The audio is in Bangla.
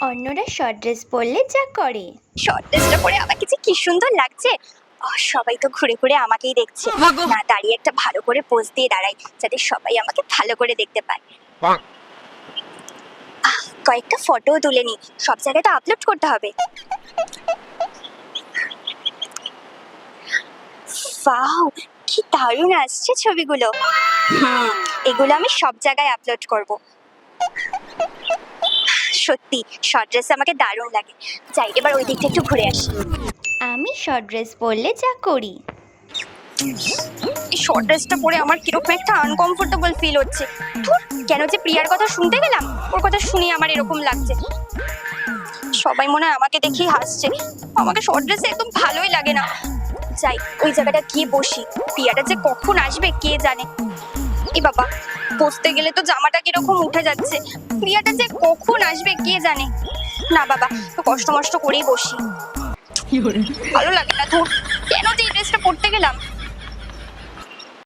অন্যরা শর্ট ড্রেস পরলে যা করে। শর্ট ড্রেসটা পরে আমাকে যে কি সুন্দর লাগছে। সবাই তো ঘুরে ঘুরে আমাকেই দেখছে। না দাঁড়িয়ে একটা ভালো করে পোজ দিয়ে দাঁড়াই, যাতে সবাই আমাকে ভালো করে দেখতে পায়। কয়েকটা ফটোও তুলে নি, সব জায়গায় তো আপলোড করতে হবে। ওয়াও, কি দারুণ আসছে ছবিগুলো। এগুলো আমি সব জায়গায় আপলোড করব। সত্যি শর্ট ড্রেসে আমাকে দারুণ লাগে। যাই এবার ওই দিকটা একটু ঘুরে আসি। আমি শর্ট ড্রেস পরলে যা করি। এই শর্ট ড্রেসটা পরে আমার কিরকম একটা আনকমফোর্টেবল ফিল হচ্ছে। ধুর, কেন যে প্রিয়ার কথা শুনতে গেলাম, ওর কথা শুনে আমার এরকম লাগছে। সবাই মনে হয় আমাকে দেখেই হাসছে। আমাকে শর্ট ড্রেসে একদম ভালোই লাগে না। যাই ওই জায়গাটা গিয়ে বসি, প্রিয়াটা যে কখন আসবে কে জানে। এ বাবা, বসতে গেলে তো জামাটা কিরকম উঠে যাচ্ছে। প্রিয়াটা যে কখন আসবে কে জানে। না বাবা, তো কষ্ট মষ্ট করেই বসি। ভালো লাগে না, ধুর, কেন যে এই ড্রেসটা পরতে গেলাম।